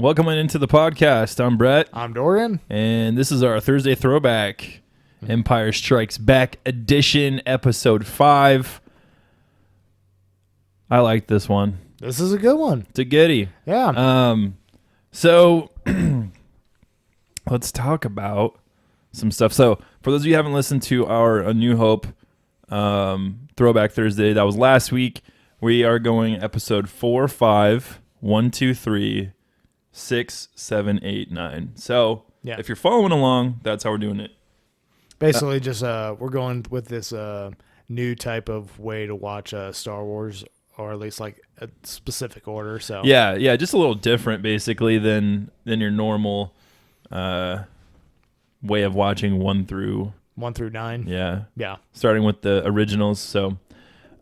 Welcome into the podcast. I'm Brett. I'm Dorian. And this is our Thursday Throwback Empire Strikes Back edition, episode 5. I like this one. This is a good one. It's a goodie. Yeah. So let's talk about some stuff. So for those of you who haven't listened to our A New Hope Throwback Thursday, that was last week. We are going episode 4, 5, 1, 2, 3, 6, 7, 8, 9. So if you're following along, that's how we're doing it. Basically, just we're going with this new type of way to watch Star Wars, or at least like a specific order. So yeah, just a little different basically than your normal way of watching 1 through 9. Yeah. Starting with the originals. So,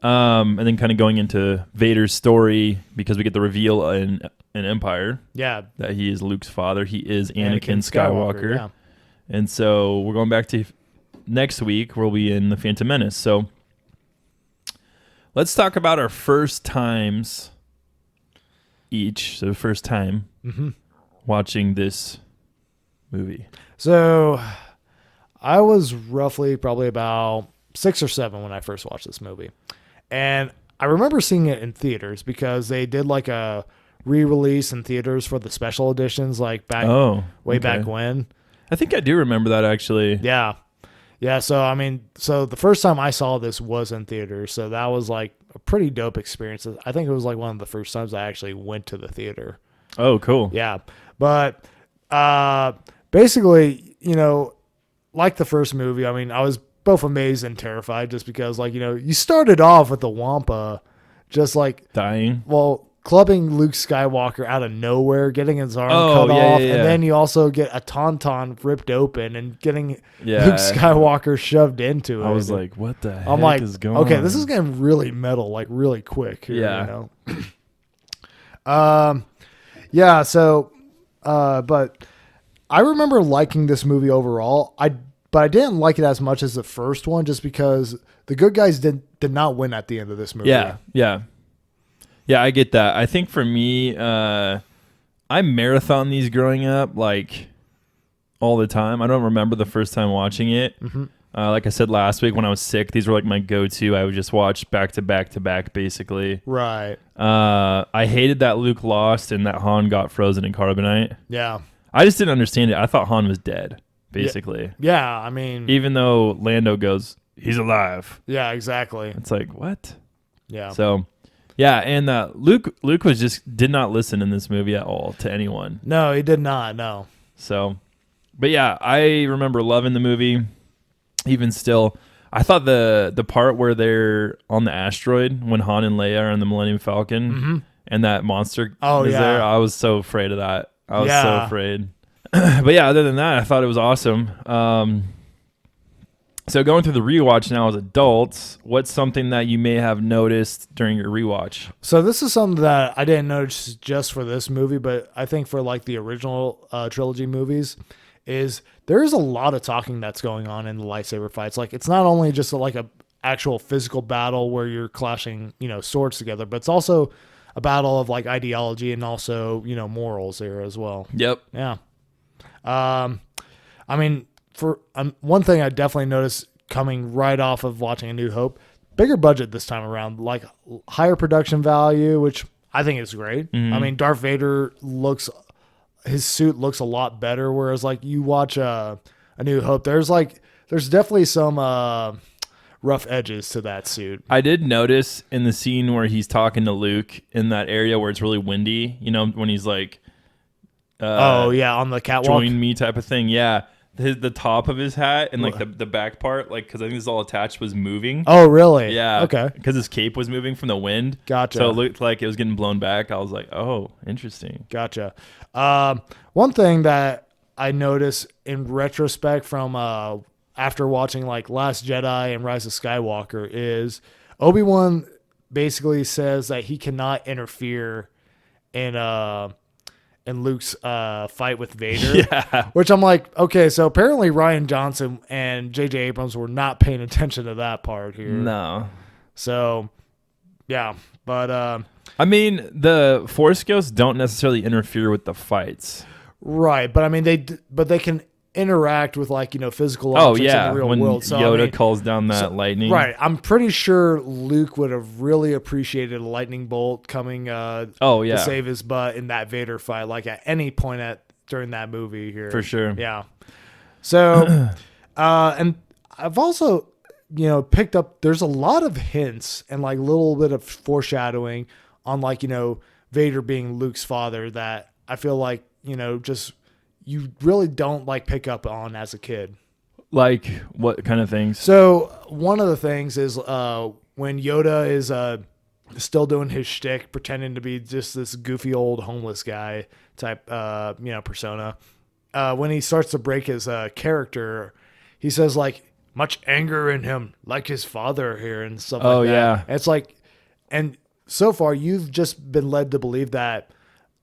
and then kind of going into Vader's story because we get the reveal in Empire. Yeah. That he is Luke's father. He is Anakin Skywalker. Yeah. And so we're going back to next week where we'll be in The Phantom Menace. So let's talk about our first times each. So first time watching this movie. So I was roughly probably about 6 or 7 when I first watched this movie. And I remember seeing it in theaters because they did like a re-release in theaters for the special editions like back back when. I think I do remember that actually. Yeah. Yeah, so I mean, the first time I saw this was in theaters, so that was like a pretty dope experience. I think it was like one of the first times I actually went to the theater. Oh, cool. Yeah. But basically, like the first movie, I mean, I was both amazed and terrified just because, like, you started off with the Wampa just like dying. Well, clubbing Luke Skywalker out of nowhere, getting his arm cut off, and then you also get a tauntaun ripped open and getting Luke Skywalker shoved into it. I was like, what the heck is going on? Okay, this is getting really metal, like really quick here, Yeah, so but I remember liking this movie overall. But I didn't like it as much as the first one just because the good guys did not win at the end of this movie. Yeah, I get that. I think for me, I marathon these growing up like all the time. I don't remember the first time watching it. Like I said last week when I was sick, these were like my go-to. I would just watch back to back to back basically. Right. I hated that Luke lost and that Han got frozen in carbonite. Yeah. I just didn't understand it. I thought Han was dead. Basically. Yeah, I mean... Even though Lando goes, he's alive. Yeah, exactly. It's like, what? Yeah. So, yeah, and Luke did not listen in this movie at all to anyone. No, he did not, no. So, but yeah, I remember loving the movie. Even still, I thought the part where they're on the asteroid, when Han and Leia are in the Millennium Falcon, and that monster is there, I was so afraid of that. I was so afraid. But yeah, other than that, I thought it was awesome. So going through the rewatch now as adults, what's something that you may have noticed during your rewatch? So this is something that I didn't notice just for this movie, but I think for like the original trilogy movies, is there is a lot of talking that's going on in the lightsaber fights. Like it's not only just like a actual physical battle where you're clashing, swords together, but it's also a battle of like ideology and also, morals here as well. Yep. Yeah. I mean, for one thing I definitely noticed coming right off of watching A New Hope, bigger budget this time around, like higher production value, which I think is great. I mean, Darth Vader his suit looks a lot better. Whereas like you watch A New Hope, there's definitely some rough edges to that suit. I did notice in the scene where he's talking to Luke in that area where it's really windy, when he's like, on the catwalk, join me type of thing. Yeah, the top of his hat and like the back part, like because I think it's all attached, was moving. Oh, really? Yeah. Okay. Because his cape was moving from the wind. Gotcha. So it looked like it was getting blown back. I was like, oh, interesting. Gotcha. One thing that I noticed in retrospect from after watching like Last Jedi and Rise of Skywalker is Obi-Wan basically says that he cannot interfere in Luke's fight with Vader. Yeah. Which I'm like, okay, so apparently Rian Johnson and J.J. Abrams were not paying attention to that part here. No. So Yeah, but I mean, the Force Ghosts don't necessarily interfere with the fights. right. But I mean, they can interact with like physical Oh objects in yeah, the real when world. So Yoda I mean, calls down that lightning. right. I'm pretty sure Luke would have really appreciated a lightning bolt coming Oh yeah, to save his butt in that Vader fight, like at any point during that movie here. for sure. Yeah. So, and I've also, picked up, there's a lot of hints and like a little bit of foreshadowing on like, Vader being Luke's father that I feel like, just you really don't like pick up on as a kid. Like what kind of things? So one of the things is when Yoda is still doing his shtick, pretending to be just this goofy old homeless guy type, persona. When he starts to break his character, he says like much anger in him, like his father here and stuff like that. Yeah. And it's like, and so far you've just been led to believe that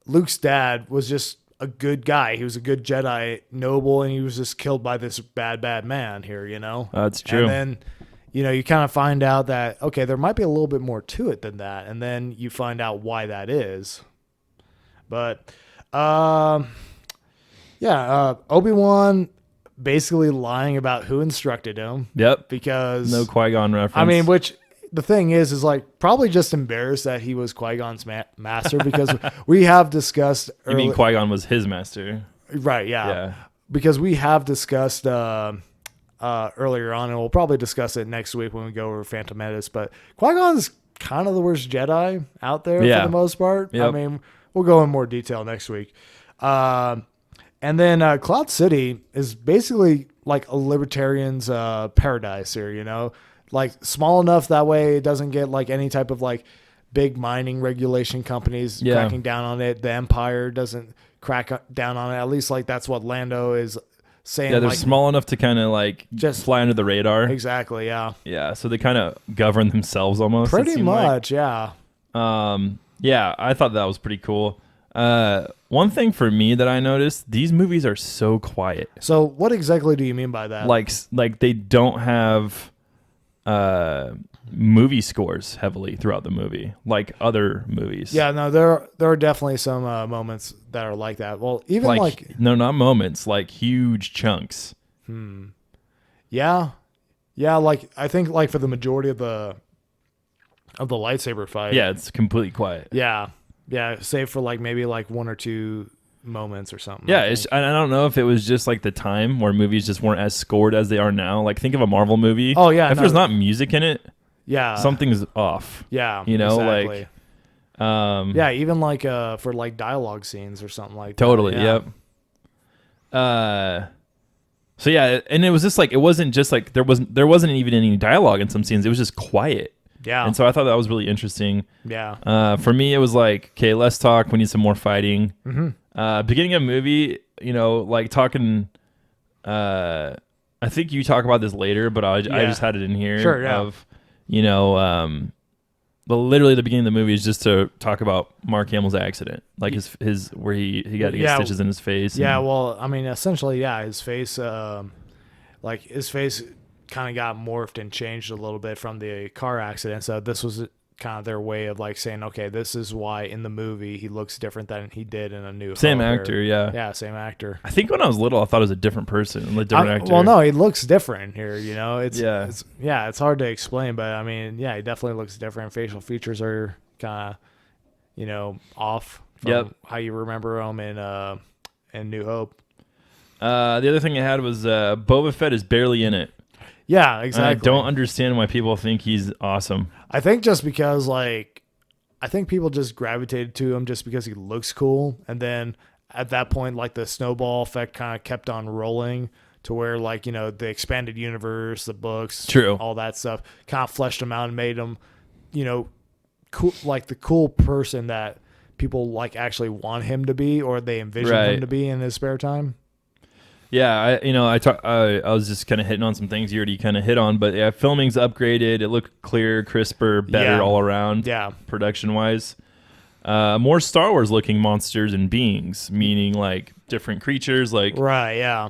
Luke's dad was just a good guy. He was a good Jedi noble, and he was just killed by this bad man here, That's true. And then, you kind of find out that, okay, there might be a little bit more to it than that. And then you find out why that is. But, Obi-Wan basically lying about who instructed him. Yep. Because No Qui-Gon reference. I mean, which the thing is like probably just embarrassed that he was Qui-Gon's master because we have discussed. You mean Qui-Gon was his master? Right. Yeah. Because we have discussed earlier on, and we'll probably discuss it next week when we go over Phantom Menace. But Qui-Gon's kind of the worst Jedi out there for the most part. Yep. I mean, we'll go in more detail next week. And then Cloud City is basically like a libertarian's paradise here, like small enough that way it doesn't get like any type of like big mining regulation companies cracking down on it. The Empire doesn't crack down on it. At least like that's what Lando is saying. Yeah, they're like, small enough to kind of like just fly under the radar. Exactly. Yeah. Yeah, so they kind of govern themselves almost. Pretty much. Yeah. Yeah, I thought that was pretty cool. One thing for me that I noticed, these movies are so quiet. So what exactly do you mean by that? Like they don't have movie scores heavily throughout the movie like other movies. Yeah, no, there are definitely some moments that are like that. Well, even like no, not moments, like huge chunks. Yeah. Like I think like for the majority of the lightsaber fight. Yeah, it's completely quiet. Yeah, save for like maybe like one or two moments or something. Yeah, I don't know if it was just like the time where movies just weren't as scored as they are now. Like think of a Marvel movie. Oh yeah, if there's not music in it, something's off. Yeah, exactly. Like even like for like dialogue scenes or something like totally. that. Yep. So yeah, and it was just like it wasn't just like there wasn't even any dialogue in some scenes. It was just quiet. Yeah. And so I thought that was really interesting. Yeah. For me, it was like, okay, less talk. We need some more fighting. Mm-hmm. Beginning of movie, like talking. I think you talk about this later, but I just had it in here. Sure. Yeah. Of, but literally the beginning of the movie is just to talk about Mark Hamill's accident, like his where he got to get stitches in his face. Yeah. Well, I mean, essentially, his face, like his face kind of got morphed and changed a little bit from the car accident. So this was kind of their way of like saying, okay, this is why in the movie he looks different than he did in A New Hope. Same actor, yeah. Yeah, same actor. I think when I was little, I thought it was a different person, a different actor. Well, no, he looks different here, It's hard to explain, but I mean, yeah, he definitely looks different. Facial features are kind of, off from how you remember him in New Hope. The other thing I had was Boba Fett is barely in it. Yeah, exactly. And I don't understand why people think he's awesome. I think just because, like, I think people just gravitated to him just because he looks cool. And then at that point, like, the snowball effect kind of kept on rolling to where, like, the expanded universe, the books, True, all that stuff kind of fleshed him out and made him, cool, like the cool person that people, like, actually want him to be or they envision him to be in his spare time. Yeah, I was just kind of hitting on some things you already kind of hit on, but yeah, filming's upgraded. It looked clearer, crisper, better all around. Yeah, production wise, more Star Wars looking monsters and beings, meaning like different creatures. Like right, yeah.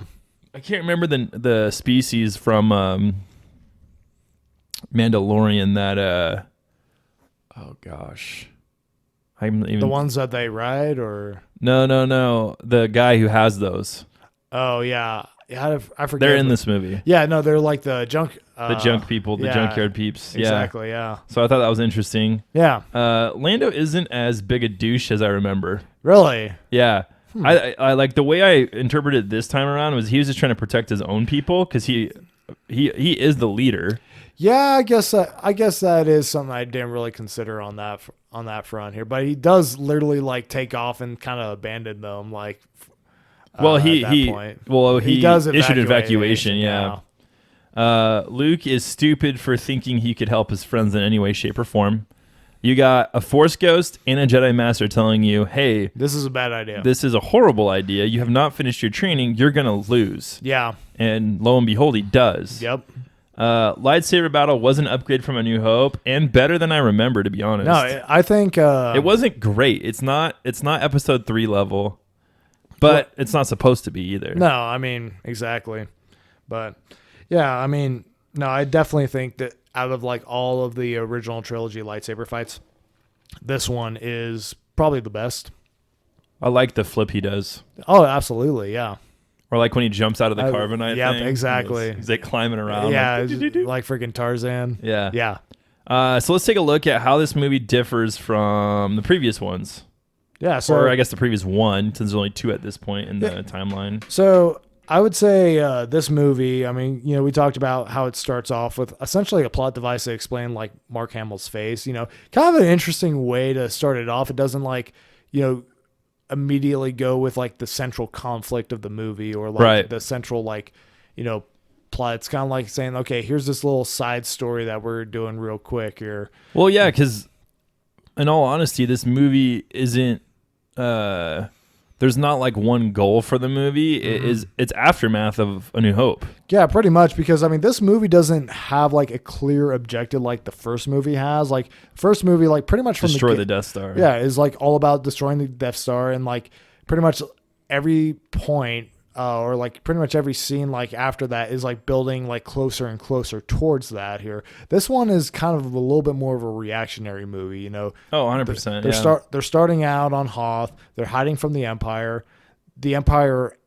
I can't remember the species from Mandalorian that Oh gosh, I'm even The ones that they ride, or no. The guy who has those. oh yeah, I forget. They're in this movie. Yeah, no, they're like the junk. The junk people, the yeah, junkyard peeps. Yeah. Exactly. Yeah. So I thought that was interesting. Yeah. Lando isn't as big a douche as I remember. Really. Yeah. I like the way I interpreted it this time around was he was just trying to protect his own people because he is the leader. Yeah, I guess that is something I didn't really consider on that front here. But he does literally like take off and kind of abandon them, like. Well, at that point. he does issued evacuate evacuation. it, Yeah. Luke is stupid for thinking he could help his friends in any way, shape, or form. You got a Force Ghost and a Jedi Master telling you, hey, this is a bad idea. This is a horrible idea. You have not finished your training. You're going to lose. Yeah. And lo and behold, he does. Yep. Lightsaber battle was an upgrade from A New Hope and better than I remember, to be honest. No, I think it wasn't great. It's not episode 3 level, but it's not supposed to be either. No, I mean, exactly. But yeah, I mean, no, I definitely think that out of like all of the original trilogy lightsaber fights, this one is probably the best. I like the flip he does. Oh, absolutely. Yeah. Or like when he jumps out of the carbonite thing. Exactly. He's like climbing around. Yeah, like freaking Tarzan. Yeah. Yeah. So let's take a look at how this movie differs from the previous ones. Yeah. So, or I guess the previous one, since there's only 2 at this point in the timeline. So I would say this movie, I mean, we talked about how it starts off with essentially a plot device to explain like Mark Hamill's face, kind of an interesting way to start it off. It doesn't like, immediately go with like the central conflict of the movie or like the central like, plot. It's kind of like saying, okay, here's this little side story that we're doing real quick here. Well, yeah, because in all honesty, this movie isn't, there's not like one goal for the movie. It's aftermath of A New Hope. Yeah, pretty much, because I mean this movie doesn't have like a clear objective like the first movie has. Like first movie, like pretty much from destroy the Death Star. Yeah, is like all about destroying the Death Star, and like pretty much every point or like pretty much every scene like after that is like building like closer and closer towards that here. This one is kind of a little bit more of a reactionary movie, Oh, 100%. They're starting out on Hoth. They're hiding from the Empire. The Empire,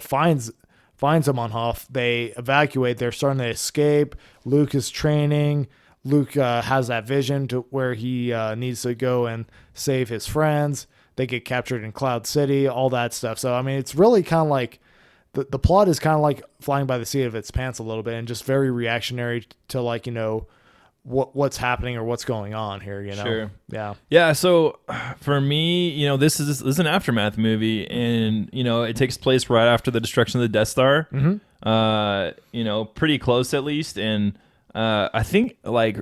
finds them on Hoth. They evacuate. They're starting to escape. Luke is training. Luke has that vision to where he needs to go and save his friends. They get captured in Cloud City, all that stuff. So, I mean, it's really kind of like the plot is kind of like flying by the seat of its pants a little bit and just very reactionary to like, what's happening or what's going on here, Sure. Yeah. Yeah. So for me, this is an aftermath movie, and, it takes place right after the destruction of the Death Star, pretty close at least. And I think like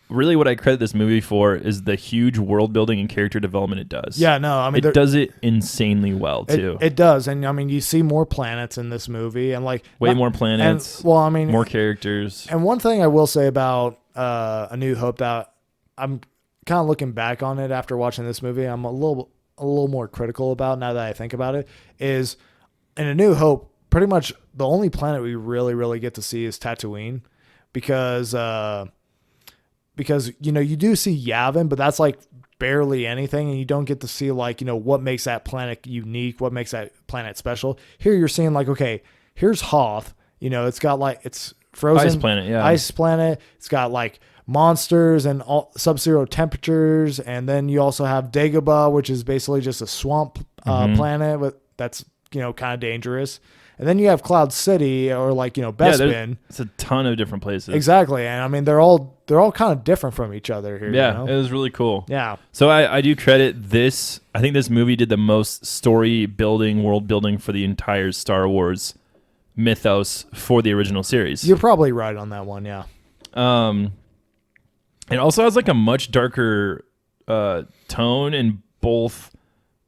really what I credit this movie for is the huge world building and character development it does. Yeah, no, I mean it does it insanely well too. It does, and I mean you see more planets in this movie, and like more planets. And, well, I mean more characters. And one thing I will say about A New Hope that I'm kind of looking back on it after watching this movie, I'm a little more critical about now that I think about it, is in A New Hope, pretty much the only planet we really get to see is Tatooine, because you do see Yavin, but that's like barely anything, and you don't get to see like, what makes that planet unique, what makes that planet special. Here you're seeing like, okay, here's Hoth, it's got like, it's frozen ice planet, yeah. Ice planet. It's got like monsters and all sub-zero temperatures, and then you also have Dagobah, which is basically just a swamp planet that's kind of dangerous. And then you have Cloud City or like, Bespin. Yeah, it's a ton of different places. Exactly. And I mean, they're all kind of different from each other here. Yeah, it was really cool. Yeah. So I do credit this. I think this movie did the most story building, world building for the entire Star Wars mythos for the original series. You're probably right on that one. Yeah. It also has like a much darker tone in both,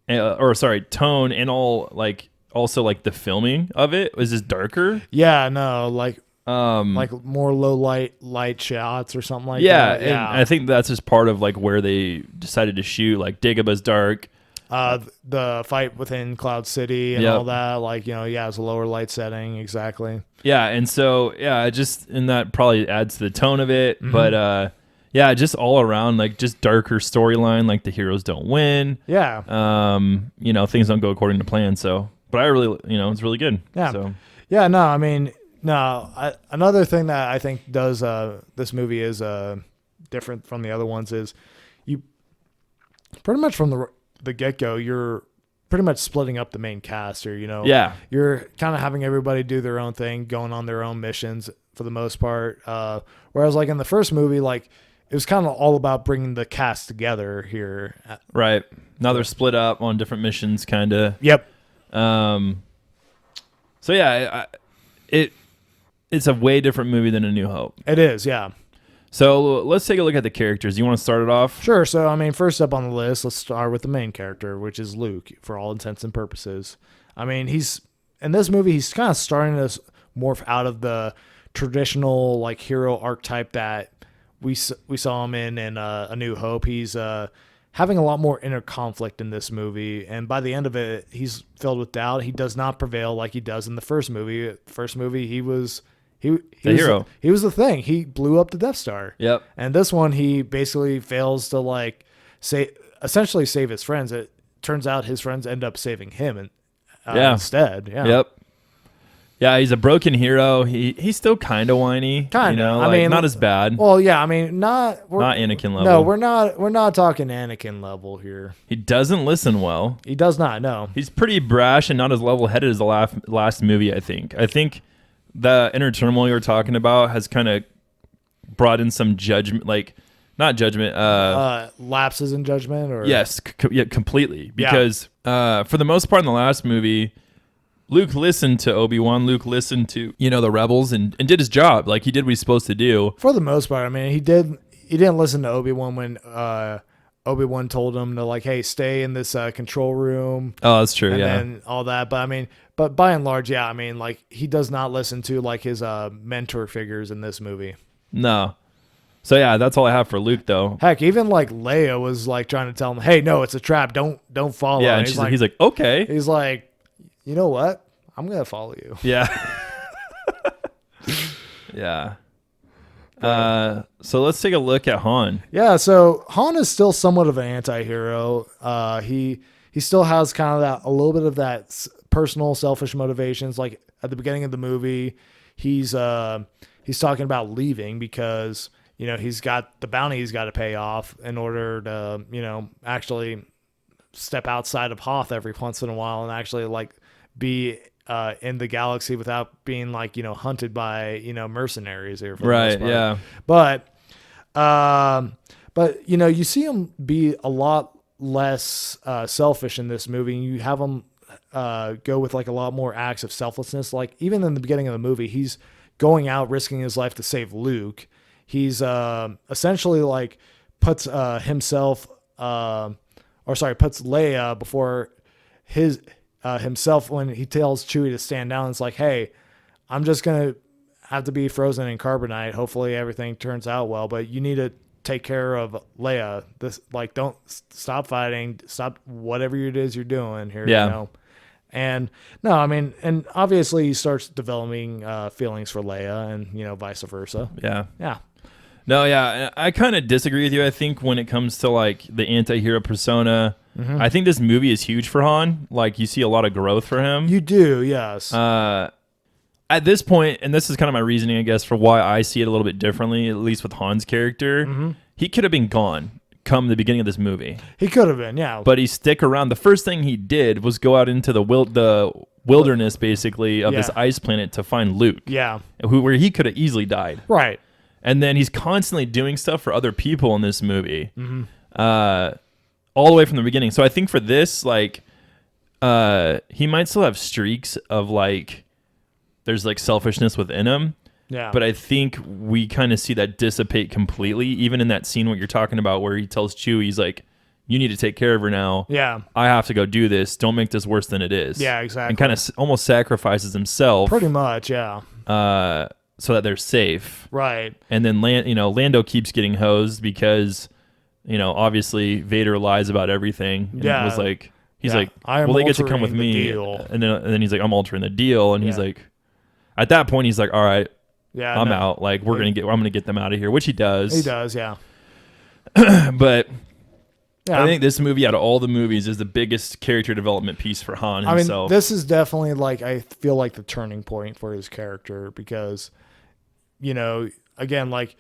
tone and all like, also like the filming of it was just darker. Yeah, no, like more low light shots or something like that. Yeah, and I think that's just part of like where they decided to shoot. Like Dagobah's dark. The fight within Cloud City and all that, like, it's a lower light setting, exactly. Yeah, and so and that probably adds to the tone of it. But Yeah, just all around, like, just darker storyline, like the heroes don't win. Yeah. Things don't go according to plan. So, but I really, it's really good. Yeah. So, Yeah, no, I mean, no. Another thing that I think does this movie is different from the other ones is you pretty much from the get-go, you're pretty much splitting up the main cast here, Yeah. You're kind of having everybody do their own thing, going on their own missions for the most part. Whereas like in the first movie, like it was kind of all about bringing the cast together here. Right. Now they're split up on different missions, kind of. Yep. So yeah, it's a way different movie than A New Hope. It is, yeah. So let's take a look at the characters. You want to start it off? Sure. So, I mean, first up on the list, let's start with the main character, which is Luke, for all intents and purposes. I mean, in this movie, he's kind of starting to morph out of the traditional, like, hero archetype that we saw him in A New Hope. He's having a lot more inner conflict in this movie, and by the end of it, he's filled with doubt. He does not prevail like he does in the first movie. The first movie, he was the hero. He was the thing. He blew up the Death Star. Yep. And this one, he basically fails to essentially save his friends. It turns out his friends end up saving him instead. Yeah. Yep. Yeah, he's a broken hero. He's still kind of whiny. Kind of. I mean, not as bad. Well, yeah. I mean, not Anakin level. No, we're not talking Anakin level here. He doesn't listen well. He does not. No. He's pretty brash and not as level-headed as the last movie. I think the inner turmoil you were talking about has kind of brought in some judgment, like not judgment. Lapses in judgment, or yes, completely. Because for the most part in the last movie, Luke listened to Obi-Wan. Luke listened to the rebels and did his job. Like he did what he's supposed to do. For the most part, I mean, he didn't listen to Obi-Wan when Obi-Wan told him to, like, hey, stay in this control room. Oh, that's true. And all that. But I mean, but by and large, yeah, I mean, like, he does not listen to, like, his mentor figures in this movie. No. So yeah, that's all I have for Luke, though. Heck, even like Leia was like trying to tell him, hey, no, it's a trap. Don't follow. Yeah, and he's like, okay. He's like, you know what? I'm gonna follow you. Yeah. Yeah. So let's take a look at Han. Yeah, so Han is still somewhat of an anti-hero. He still has kind of that, a little bit of that personal selfish motivations. Like at the beginning of the movie, he's talking about leaving because he's got the bounty he's got to pay off in order to actually step outside of Hoth every once in a while and actually like be in the galaxy without being like hunted by mercenaries here. For the most part. Yeah. But you see him be a lot less selfish in this movie. You have him go with like a lot more acts of selflessness. Like even in the beginning of the movie, he's going out risking his life to save Luke. He's essentially like puts Leia before himself when he tells Chewie to stand down. It's like, hey, I'm just gonna have to be frozen in carbonite. Hopefully everything turns out well, but you need to take care of Leia. This, like, don't stop fighting. Stop whatever it is you're doing here. Yeah. And no, I mean, and obviously he starts developing feelings for Leia, and vice versa. Yeah. Yeah. No, yeah, I kind of disagree with you. I think when it comes to like the anti-hero persona, I think this movie is huge for Han. Like you see a lot of growth for him. You do, yes. At this point, and this is kind of my reasoning, I guess, for why I see it a little bit differently, at least with Han's character. He could have been gone come the beginning of this movie. He could have been, yeah. But he stick around. The first thing he did was go out into the wilderness, basically, of this ice planet to find Luke. Yeah. Where he could have easily died. Right. And then he's constantly doing stuff for other people in this movie, all the way from the beginning. So I think for this, like, he might still have streaks of like, there's like selfishness within him. Yeah. But I think we kind of see that dissipate completely, even in that scene what you're talking about, where he tells Chewie, he's like, "You need to take care of her now. Yeah. I have to go do this. Don't make this worse than it is." Yeah, exactly. And kind of almost sacrifices himself. Pretty much, yeah. So that they're safe. Right. And then Lando keeps getting hosed because, obviously Vader lies about everything. And Yeah. it was like, he's Yeah. like, I am well, they get to come with altering the me. deal. And then he's like, I'm altering the deal. And he's Yeah. like, at that point, he's like, all right, Yeah. I'm out. Like, I'm going to get them out of here, which he does. He does, yeah. But Yeah, I think this movie, out of all the movies, is the biggest character development piece for Han himself. this is definitely like, I feel like the turning point for his character because, again, like,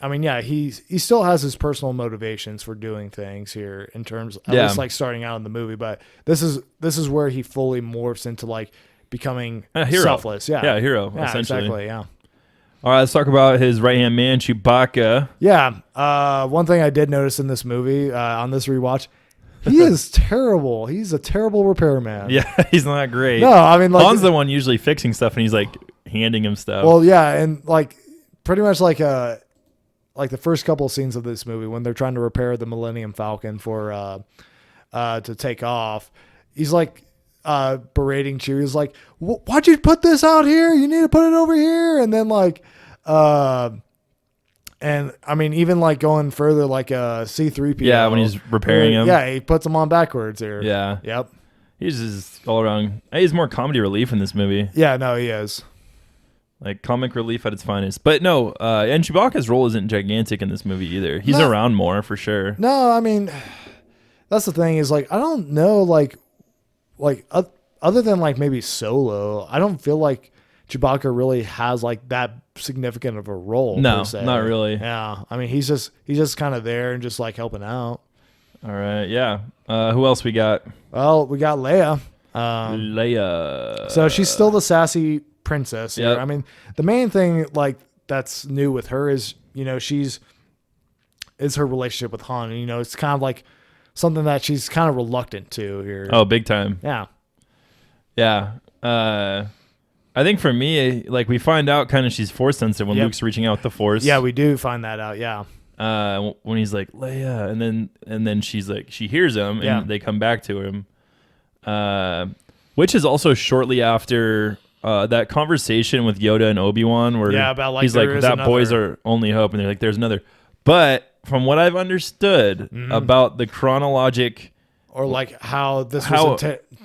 yeah, he still has his personal motivations for doing things here in terms, at least like starting out in the movie. But this is where he fully morphs into like becoming a hero. selfless. Yeah, a hero. Yeah, essentially. exactly. Yeah. All right, let's talk about his right hand man, Chewbacca. Yeah. One thing I did notice in this movie on this rewatch, he is terrible. He's a terrible repairman. Yeah, he's not great. No, I mean, like, Han's the one usually fixing stuff, and he's like handing him stuff. Well, yeah, and like pretty much like the first couple of scenes of this movie when they're trying to repair the Millennium Falcon for to take off, he's like berating Chewie. He's like, "Why'd you put this out here? You need to put it over here." And then like, and I mean, even like going further, like C-3PO. Yeah, when he's repairing him. Yeah, he puts him on backwards here. Yeah. Yep. He's just all around. He's more comedy relief in this movie. Yeah, no, he is. Like comic relief at its finest. But no, and Chewbacca's role isn't gigantic in this movie either. He's around more for sure. No, I mean, that's the thing is like, I don't know, like other than like maybe Solo, I don't feel like Chewbacca really has like that significant of a role. No, per se. not really. Yeah, I mean, he's just kind of there and just like helping out. All right, yeah. Who else we got? Well, we got Leia. Leia. So she's still the sassy princess here. Yep. I mean, the main thing like that's new with her is is her relationship with Han. And, it's kind of like something that she's kind of reluctant to here. Oh, big time. Yeah. Yeah. I think for me, like we find out kind of she's force sensitive when Luke's reaching out with the force. Yeah, we do find that out. Yeah. When he's like Leia, and then she's like she hears him, and they come back to him. Which is also shortly after that conversation with Yoda and Obi-Wan, where about like he's like that another. boy's our only hope, and they're like there's another. But from what I've understood about the chronologic, or like how this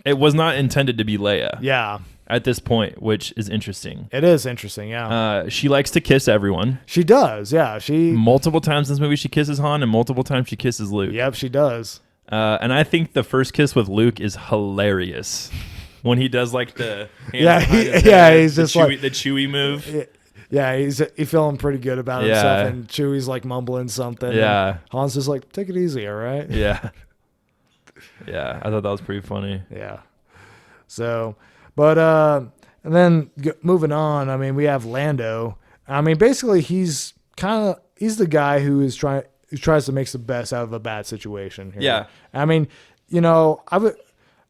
it was not intended to be Leia. Yeah. At this point, which is interesting. It is interesting, yeah. She likes to kiss everyone. She does, yeah. Multiple times in this movie she kisses Han, and multiple times she kisses Luke. Yep, she does. And I think the first kiss with Luke is hilarious. When he does like the he's just like the Chewie move. Yeah, he's feeling pretty good about himself, and Chewie's like mumbling something. Yeah, Han's just like, take it easy, all right? Yeah. Yeah, I thought that was pretty funny. Yeah. So, but and then moving on, I mean, we have Lando. I mean, basically, he's the guy who tries to make the best out of a bad situation here. Yeah. I mean,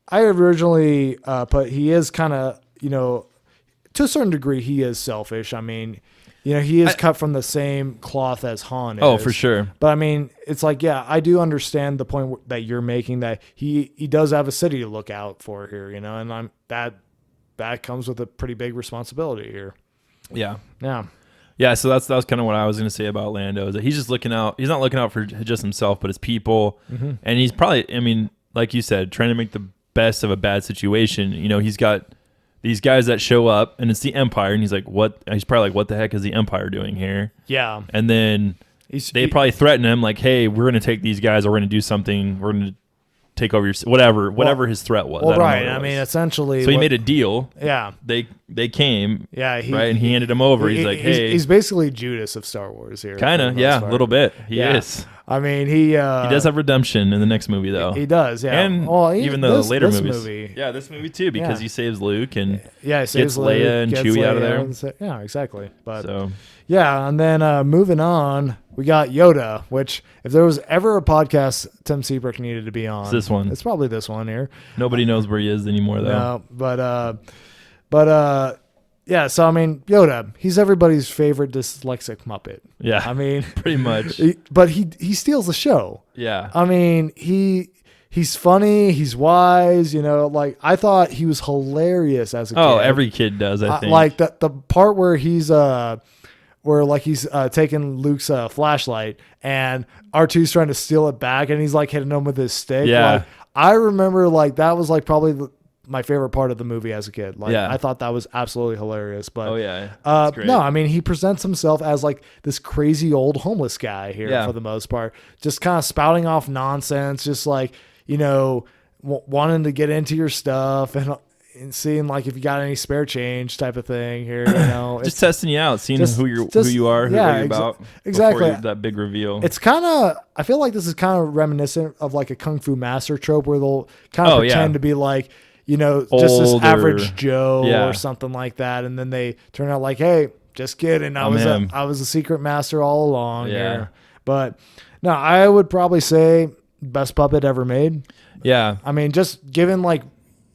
I originally put he is kind of, to a certain degree, he is selfish. I mean, he is cut from the same cloth as Han is. Oh, for sure. But I mean, it's like, yeah, I do understand the point that you're making, that he does have a city to look out for here, and that comes with a pretty big responsibility here. Yeah. Yeah. Yeah, so that was kind of what I was going to say about Lando, is that he's just looking out. He's not looking out for just himself, but his people. Mm-hmm. And he's probably, I mean, like you said, trying to make the best of a bad situation. He's got these guys that show up, and it's the Empire, and he's like, "What?" He's probably like, "What the heck is the Empire doing here?" Yeah. And then they probably threaten him, like, "Hey, we're going to take these guys, or we're going to do something. We're going to take over your whatever his threat was." Well, right. I mean, essentially, so he made a deal. Yeah. They came. Yeah. Right, and he handed him over. He's like, "Hey." He's basically Judas of Star Wars here. Kind of, yeah, a little bit. He is. I mean, he does have redemption in the next movie, though. He does, yeah. And even the later movies. Yeah, this movie too, because he saves Luke and he saves gets Leia and Chewie out of there. Yeah, exactly. But so. Yeah, and then moving on, we got Yoda, which if there was ever a podcast Tim Seabrook needed to be on, it's this one. It's probably this one here. Nobody knows where he is anymore, though. No, but yeah, so I mean, Yoda, he's everybody's favorite dyslexic Muppet. Yeah, I mean, pretty much. But he steals the show. Yeah, I mean, he's funny, he's wise. Like I thought he was hilarious as a kid. Oh, every kid does, I think. Like the part where he's taking Luke's flashlight, and R2's trying to steal it back, and he's like hitting him with his stick. Yeah, like, I remember like that was like probably my favorite part of the movie as a kid. Like, Yeah. I thought that was absolutely hilarious. But Oh yeah, that's great. no, I mean, he presents himself as like this crazy old homeless guy here Yeah. for the most part, just kind of spouting off nonsense, just like, you know, wanting to get into your stuff and seeing like if you got any spare change type of thing here, you know. Just testing you out, seeing who you are, what you're about. Exactly. Before that big reveal. It's kind of, I feel like this is kind of reminiscent of like a Kung Fu Master trope where they'll kind of pretend to be like, you know, just this average Joe or something like that. And then they turn out like, hey, just kidding. I was a secret master all along here. But no, I would probably say best puppet ever made. Yeah. I mean, just given like,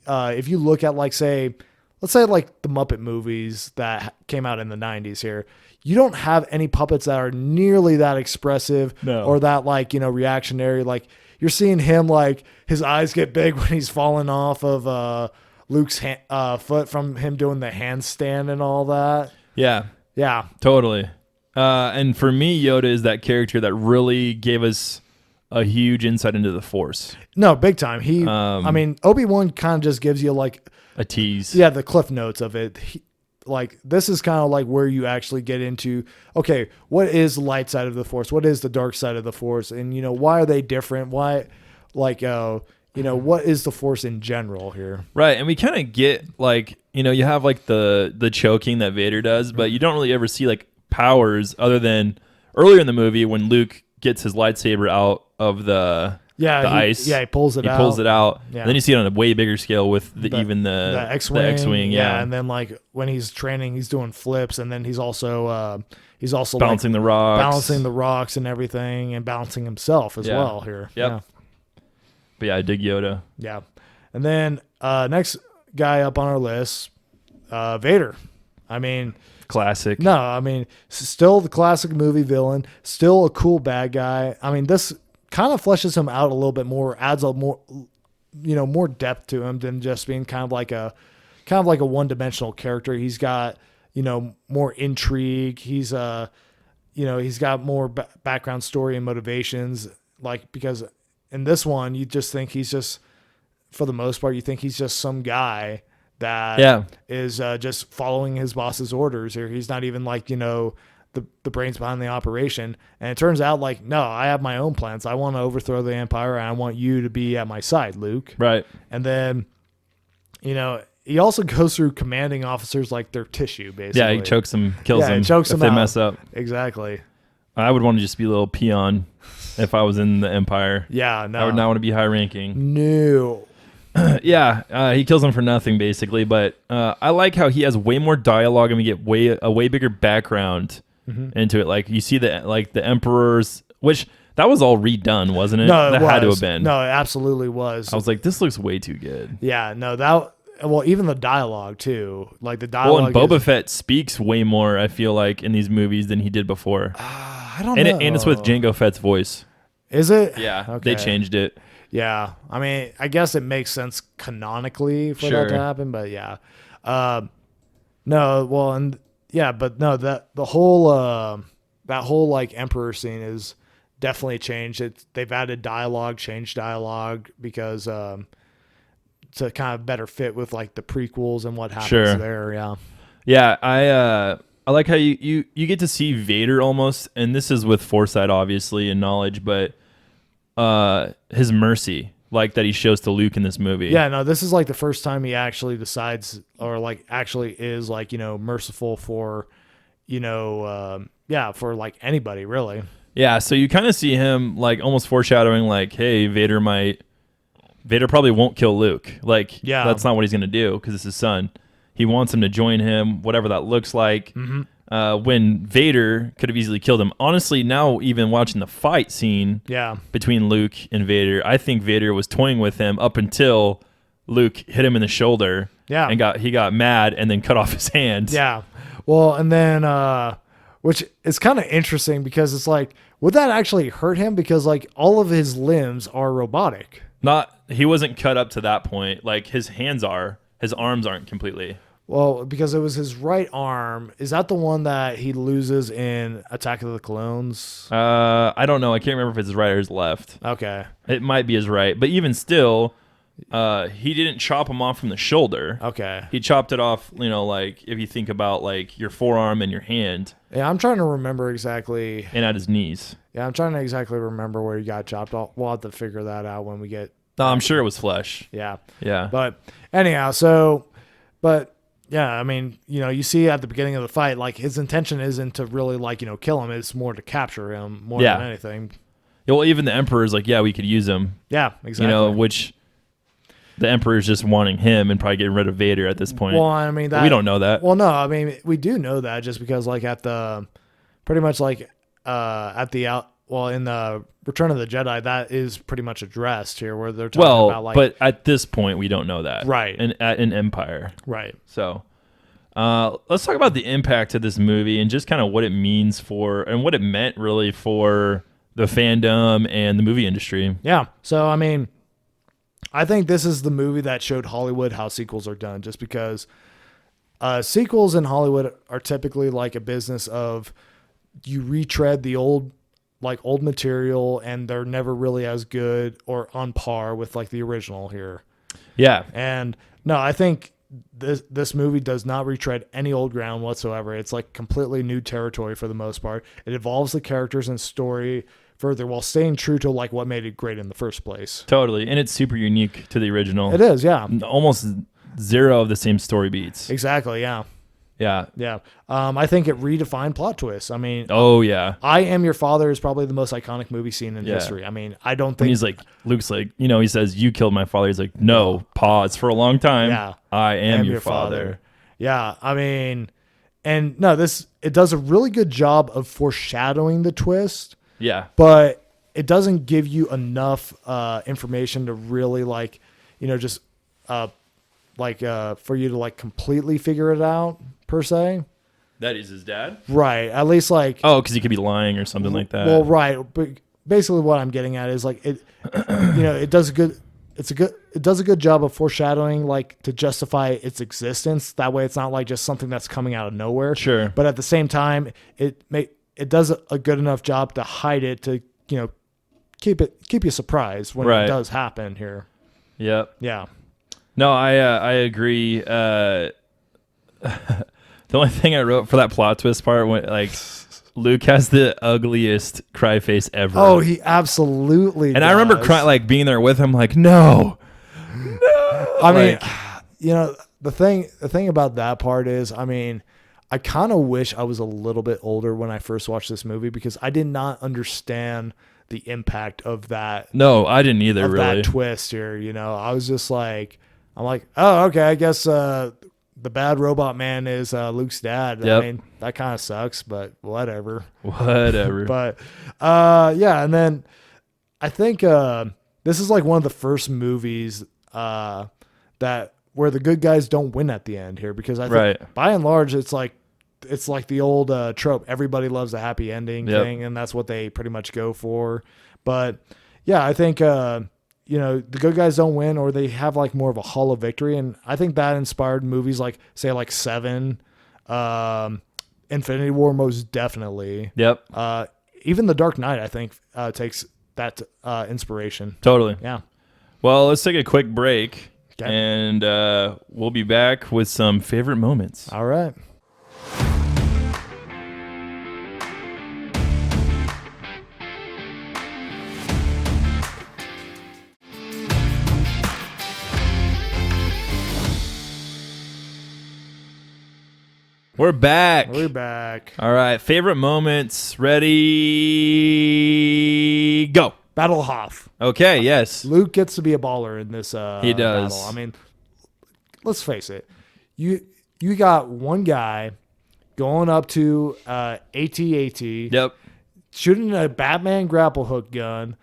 if you look at like, let's say like the Muppet movies that came out in the 90s here, you don't have any puppets that are nearly that expressive or that like, you know, reactionary. Like you're seeing him, like his eyes get big when he's falling off of Luke's foot from him doing the handstand and all that. Yeah. Yeah. Totally. And for me, Yoda is that character that really gave us a huge insight into the Force. No, big time. I mean, Obi-Wan kind of just gives you like a tease. Yeah, the cliff notes of it. Like this is kind of like where you actually get into, okay, what is the light side of the Force? What is the dark side of the Force? And you know, why are they different? Why, like, you know, what is the Force in general here? Right, and we kind of get like, you know, you have like the choking that Vader does, but you don't really ever see like powers other than earlier in the movie when Luke gets his lightsaber out of the ice. Yeah, he pulls it out. Yeah. And then you see it on a way bigger scale with the X-Wing. The X-Wing, yeah. And then like when he's training, he's doing flips, and then he's also bouncing the rocks and everything, and balancing himself as well here. Yep. Yeah. But yeah, I dig Yoda. Yeah. And then next guy up on our list, Vader. I mean, classic. No, I mean, still the classic movie villain, still a cool bad guy. I mean, this kind of fleshes him out a little bit more, adds a more, you know, more depth to him than just being kind of like a one-dimensional character. He's got, you know, more intrigue. He's you know, he's got more background story and motivations. Like, because in this one, you just think he's just, for the most part, you think he's just some guy that is just following his boss's orders here. He's not even like, you know, the brains behind the operation. And it turns out like, no, I have my own plans. I want to overthrow the Empire, and I want you to be at my side, Luke. Right. And then, you know, he also goes through commanding officers like their tissue, basically. Yeah, he chokes them, kills them if they out. Mess up. Exactly. I would want to just be a little peon if I was in the Empire. Yeah, no. I would not want to be high ranking. No. He kills him for nothing, basically. But I like how he has way more dialogue, and we get a way bigger background into it. Like you see the Emperor's, which that was all redone, wasn't it? No, that had to have been. No, it absolutely was. I was like, this looks way too good. Yeah, no, well, even the dialogue too. Like the dialogue. Well, and Boba Fett speaks way more, I feel like, in these movies than he did before. I don't know. And it's with Jango Fett's voice. Is it? Yeah, okay. They changed it. Yeah, I mean, I guess it makes sense canonically for that to happen, but yeah. No, well, and yeah, but no, that whole like Emperor scene is definitely changed. They've added dialogue, changed dialogue because to kind of better fit with like the prequels and what happens there. Yeah. Yeah, I like how you get to see Vader almost, and this is with foresight obviously and knowledge, but his mercy, like that he shows to Luke in this movie. Yeah, no, this is like the first time he actually decides, or like actually is like, you know, merciful for, you know, for like anybody really. Yeah, so you kind of see him like almost foreshadowing like, hey, Vader probably won't kill Luke. Like, that's not what he's going to do because it's his son. He wants him to join him, whatever that looks like. Mm-hmm. When Vader could have easily killed him. Honestly, now even watching the fight scene between Luke and Vader, I think Vader was toying with him up until Luke hit him in the shoulder. Yeah. And he got mad and then cut off his hand. Yeah. Well, and then which is kind of interesting because it's like, would that actually hurt him? Because like all of his limbs are robotic. He wasn't cut up to that point. Like his arms aren't completely. Well, because it was his right arm. Is that the one that he loses in Attack of the Clones? I don't know. I can't remember if it's his right or his left. Okay. It might be his right. But even still, he didn't chop him off from the shoulder. Okay. He chopped it off, like if you think about like your forearm and your hand. Yeah, I'm trying to remember exactly. And at his knees. Yeah, I'm trying to exactly remember where he got chopped off. We'll have to figure that out when we get. No, I'm sure it was flesh. Yeah. Yeah. But anyhow, yeah, I mean, you see at the beginning of the fight, like his intention isn't to really like, kill him. It's more to capture him more than anything. Yeah, well, even the Emperor's like, yeah, we could use him. Yeah, exactly. Which the Emperor's just wanting him and probably getting rid of Vader at this point. Well, I mean, we don't know that. Well, no, I mean, we do know that just because like at the, pretty much like at the in the Return of the Jedi, that is pretty much addressed here where they're talking about like. But at this point, we don't know that. Right. In Empire. Right. So let's talk about the impact of this movie and just kind of what it means for and what it meant really for the fandom and the movie industry. Yeah. So, I mean, I think this is the movie that showed Hollywood how sequels are done just because sequels in Hollywood are typically like a business of you retread the old material and they're never really as good or on par with like the original here. Yeah. And no, I think this movie does not retread any old ground whatsoever. It's like completely new territory for the most part. It evolves the characters and story further while staying true to like what made it great in the first place. Totally. And it's super unique to the original. It is, yeah. Almost zero of the same story beats. Exactly, yeah. Yeah. Yeah. I think it redefined plot twists. I mean, oh yeah. I Am Your Father is probably the most iconic movie scene in history. I mean, I don't think he's like, Luke's like, he says, "You killed my father." He's like, "No, pause for a long time. Yeah. I am your father." Yeah. I mean, and no, it does a really good job of foreshadowing the twist. Yeah. But it doesn't give you enough information to really like, just for you to like completely figure it out per se. That is his dad? Right. At least like. Oh, because he could be lying or something like that. Well, right. But basically what I'm getting at is like it, it does a good job of foreshadowing like to justify its existence. That way it's not like just something that's coming out of nowhere. Sure. But at the same time, it does a good enough job to hide it to, keep you surprised when it does happen here. Yep. Yeah. No, I agree. The only thing I wrote for that plot twist part when like Luke has the ugliest cry face ever. Oh, he absolutely And does. I remember crying, like being there with him, like, no. I mean, the thing about that part is, I mean, I kind of wish I was a little bit older when I first watched this movie because I did not understand the impact of that. No, I didn't either, really. That twist here, I was just like, I'm like, oh, okay, I guess the bad robot man is Luke's dad. Yep. I mean, that kind of sucks, but whatever. Whatever. But yeah, and then I think this is like one of the first movies that where the good guys don't win at the end here because I think by and large it's like the old trope. Everybody loves a happy ending thing, and that's what they pretty much go for. But yeah, I think the good guys don't win, or they have like more of a hollow victory, and I think that inspired movies like say like Seven, Infinity War most definitely. Yep. Even The Dark Knight I think takes that inspiration. Totally. Yeah. Well, let's take a quick break, Okay. and we'll be back with some favorite moments. All right. We're back. We're back. All right. Favorite moments. Ready, go. Battle of Hoth. Okay, yes. Luke gets to be a baller in this he does. battle. I mean, let's face it. You got one guy going up to AT-AT. Yep. Shooting a Batman grapple hook gun.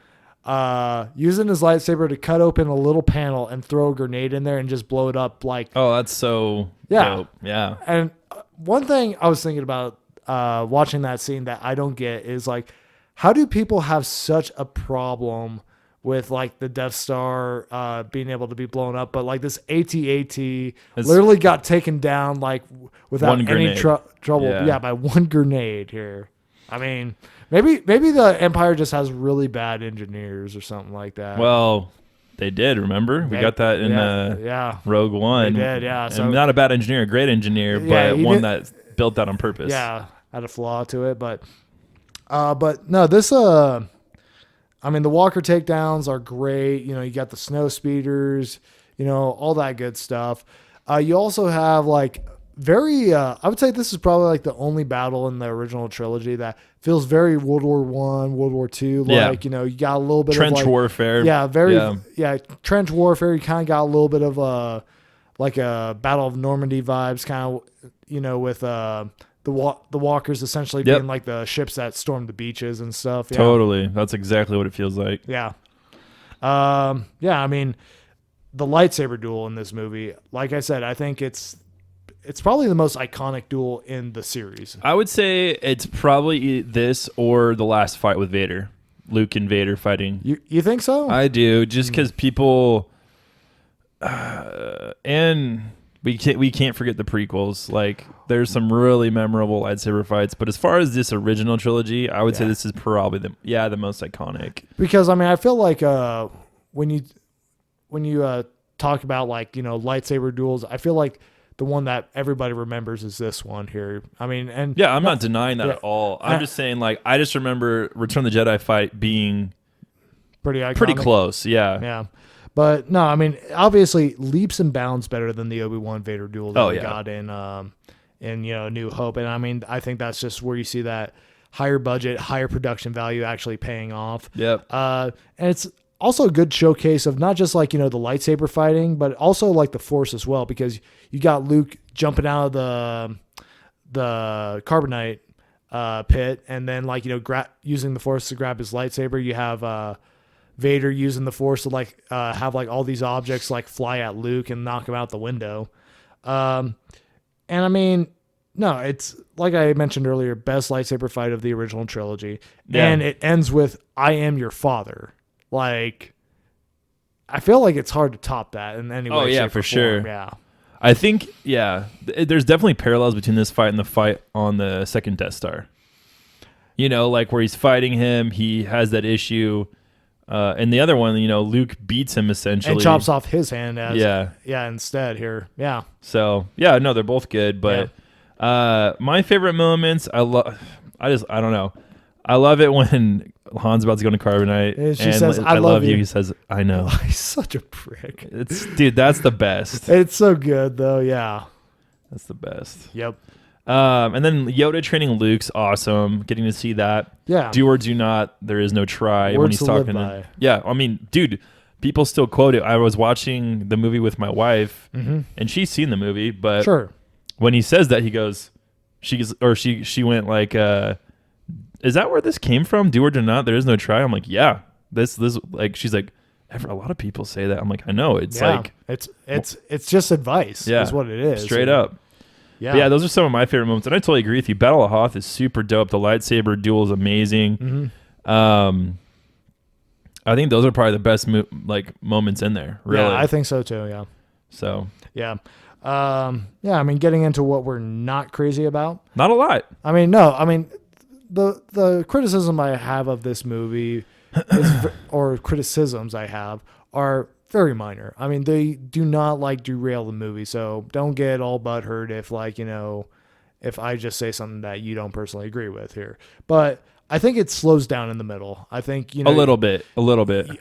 Using his lightsaber to cut open a little panel and throw a grenade in there and just blow it up like... Oh, that's so dope. Yeah. And one thing I was thinking about watching that scene that I don't get is like, how do people have such a problem with like the Death Star being able to be blown up, but like this AT-AT literally got taken down like without any trouble. Yeah, by one grenade here. I mean, maybe the Empire just has really bad engineers or something like that. Well, They did, remember? We got that in yeah. Rogue One. They did, yeah. So and not a bad engineer, a great engineer, but one that built that on purpose. Yeah, had a flaw to it, but no, this I mean, the Walker takedowns are great. You know, you got the snow speeders, you know, all that good stuff. You also have like I would say this is probably like the only battle in the original trilogy that feels very World War I, World War II. Like, you know, you got a little bit trench of like, warfare. Yeah, trench warfare. You kind of got a little bit of like a Battle of Normandy vibes, kind of, you know, with the walkers essentially being like the ships that stormed the beaches and stuff. Yeah. Totally. That's exactly what it feels like. Yeah. I mean, the lightsaber duel in this movie, like I said, I think it's probably the most iconic duel in the series. I would say it's probably this or the last fight with Vader. Luke and Vader fighting. You think so? I do, just because people and we can't forget the prequels. Like, there's some really memorable lightsaber fights, but as far as this original trilogy, I would say this is probably the most iconic. Because I mean, I feel like when you talk about, like, you know, lightsaber duels, I feel like the one that everybody remembers is this one here. I mean, and I'm not denying that at all. I'm just saying, like, I just remember Return of the Jedi fight being pretty iconic. Pretty close, yeah. Yeah. But no, I mean, obviously leaps and bounds better than the Obi-Wan Vader duel that we got in you know, New Hope. And I mean, I think that's just where you see that higher budget, higher production value actually paying off. Yep. And it's also a good showcase of not just, like, you know, the lightsaber fighting, but also like the Force as well, because you got Luke jumping out of the carbonite pit, and then, like, you know, using the Force to grab his lightsaber. You have Vader using the Force to, like, have, like, all these objects, like, fly at Luke and knock him out the window. And I mean, no, it's like I mentioned earlier, best lightsaber fight of the original trilogy. Yeah. And it ends with, "I am your father." Like, I feel like it's hard to top that in any way. Oh, yeah, shape, for or sure. Form. Yeah. I think, there's definitely parallels between this fight and the fight on the second Death Star. You know, like, where he's fighting him, he has that issue. And the other one, you know, Luke beats him essentially. And chops off his hand instead here. Yeah. So, yeah, no, they're both good. But my favorite moments, I don't know. I love it when Han's about to go into Carbonite. And she says, I love you. He says, I know. He's such a prick. Dude, that's the best. It's so good, though. Yeah. That's the best. Yep. And then Yoda training Luke's awesome. Getting to see that. Yeah. Do or do not, there is no try. Words when he's to talking live by. Yeah, I mean, dude, people still quote it. I was watching the movie with my wife, and she's seen the movie, but sure. When he says that, he goes, she went like, is that where this came from? Do or do not, there is no try. I'm like, yeah. This like, she's like, a lot of people say that. I'm like, I know. It's like it's just advice. Yeah, is what it is. Straight up. Yeah. But yeah, those are some of my favorite moments, and I totally agree with you. Battle of Hoth is super dope. The lightsaber duel is amazing. I think those are probably the best moments in there. Really, yeah, I think so too. Yeah. So yeah. I mean, getting into what we're not crazy about. Not a lot. I mean, no. I mean, the criticism I have of this movie or criticisms I have are very minor. I mean, they do not, like, derail the movie, so don't get all butthurt if, like, you know, if I just say something that you don't personally agree with here. But I think it slows down in the middle. I think, you know, a little bit.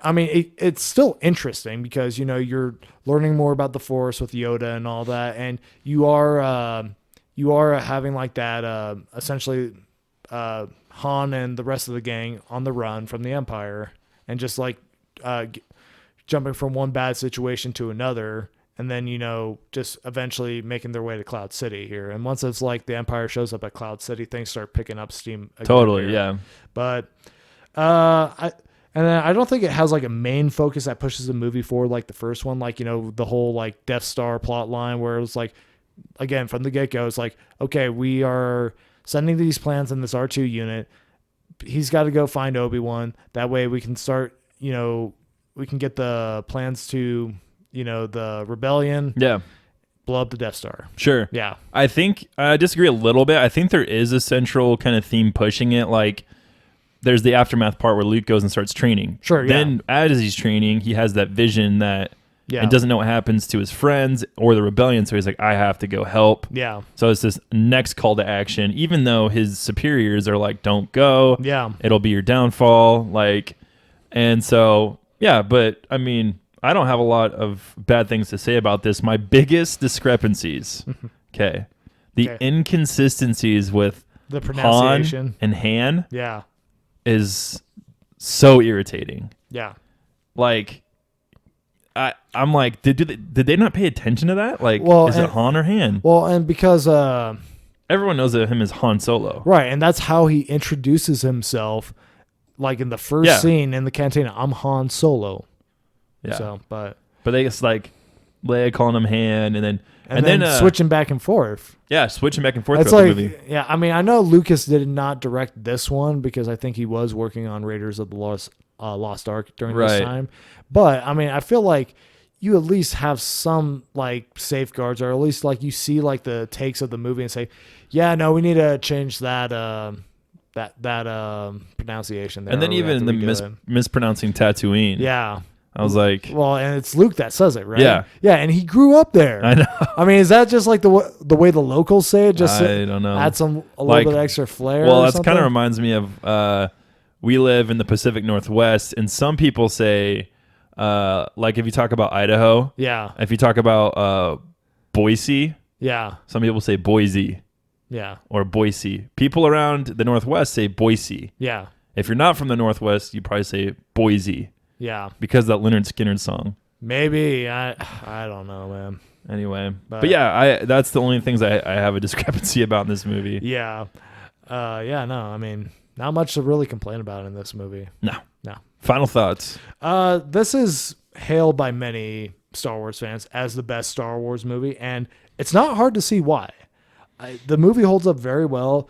I mean, it's still interesting because, you know, you're learning more about the Force with Yoda and all that, and you are having, like, that essentially Han and the rest of the gang on the run from the Empire, and just, like, jumping from one bad situation to another, and then, you know, just eventually making their way to Cloud City here. And once it's like the Empire shows up at Cloud City, things start picking up steam again. Totally, yeah. But I don't think it has, like, a main focus that pushes the movie forward like the first one. Like, you know, the whole, like, Death Star plot line where it was like, again, from the get-go, it's like, okay, we are sending these plans in this R2 unit. He's got to go find Obi-Wan. That way we can start, you know, we can get the plans to, you know, the rebellion. Yeah. Blow up the Death Star. Sure. Yeah. I think I disagree a little bit. I think there is a central kind of theme pushing it. Like, there's the aftermath part where Luke goes and starts training. Sure, yeah. Then as he's training, he has that vision that and doesn't know what happens to his friends or the rebellion. So he's like, I have to go help. Yeah. So it's this next call to action, even though his superiors are like, don't go. Yeah. It'll be your downfall. Like, and so, yeah, but I mean, I don't have a lot of bad things to say about this. My biggest discrepancies, the inconsistencies with the pronunciation Han and Han yeah. is so irritating. Yeah. Like, I'm like, did they not pay attention to that? Like, is it Han or Han? Well, and because everyone knows that him as Han Solo, right? And that's how he introduces himself. Like in the first scene in the cantina, I'm Han Solo. Yeah. So, but they just like Leia calling him Han, and then switching back and forth. Yeah, switching back and forth. It's throughout like, the movie. yeah. I mean, I know Lucas did not direct this one because I think he was working on Raiders of the Lost Ark during this time. But I mean, I feel like you at least have some like safeguards, or at least like you see like the takes of the movie and say, yeah, no, we need to change that pronunciation there. And then even the mispronouncing Tatooine. Yeah. I was like, well, and it's Luke that says it, right? Yeah. Yeah, and he grew up there. I know. I mean, is that just like the way the locals say it? Just I don't know. Add a little bit extra flair. Well, that kind of reminds me of we live in the Pacific Northwest, and some people say, like if you talk about Idaho, yeah. If you talk about Boise, yeah. Some people say Boise, yeah, or Boise. People around the Northwest say Boise. Yeah. If you're not from the Northwest, you probably say Boise. Yeah. Because of that Leonard Skinner song. Maybe. I don't know, man. Anyway. But yeah, that's the only things I have a discrepancy about in this movie. Yeah. Yeah, no. I mean, not much to really complain about in this movie. No. Final thoughts. This is hailed by many Star Wars fans as the best Star Wars movie, and it's not hard to see why. The movie holds up very well.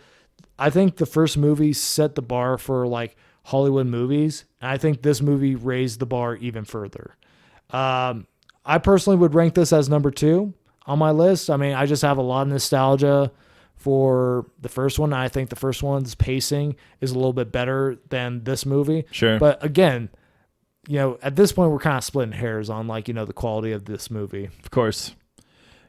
I think the first movie set the bar for like Hollywood movies, and I think this movie raised the bar even further. I personally would rank this as number 2 on my list. I mean, I just have a lot of nostalgia for the first one. I think the first one's pacing is a little bit better than this movie. Sure. But again, at this point, we're kind of splitting hairs on like, the quality of this movie. Of course.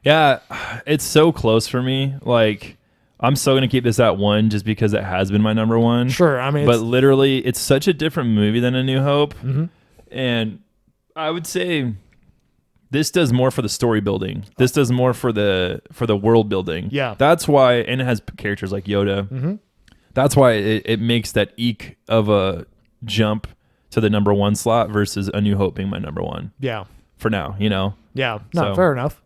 Yeah, it's so close for me. Like, I'm still going to keep this at 1 just because it has been my number 1. Sure. I mean, but literally, it's such a different movie than A New Hope. Mm-hmm. And I would say this does more for the story building. This does more for the world building. Yeah. That's why, and it has characters like Yoda. Mm-hmm. That's why it makes that eke of a jump to the number 1 slot versus A New Hope being my number 1. Yeah. For now, Yeah. No, fair enough.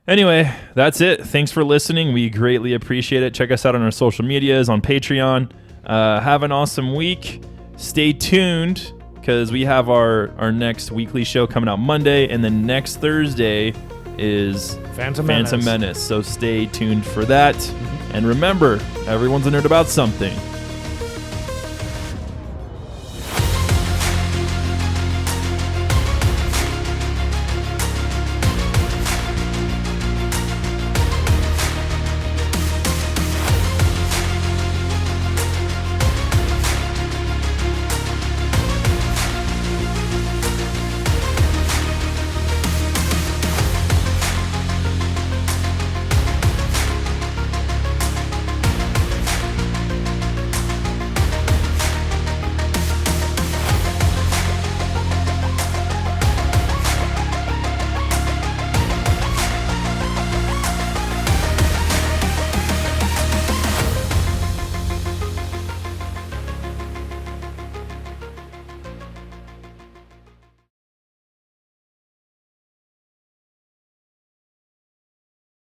Anyway, that's it. Thanks for listening. We greatly appreciate it. Check us out on our social medias, on Patreon. Have an awesome week. Stay tuned because we have our next weekly show coming out Monday, and then next Thursday is Phantom Menace. So stay tuned for that. And remember, everyone's a nerd about something.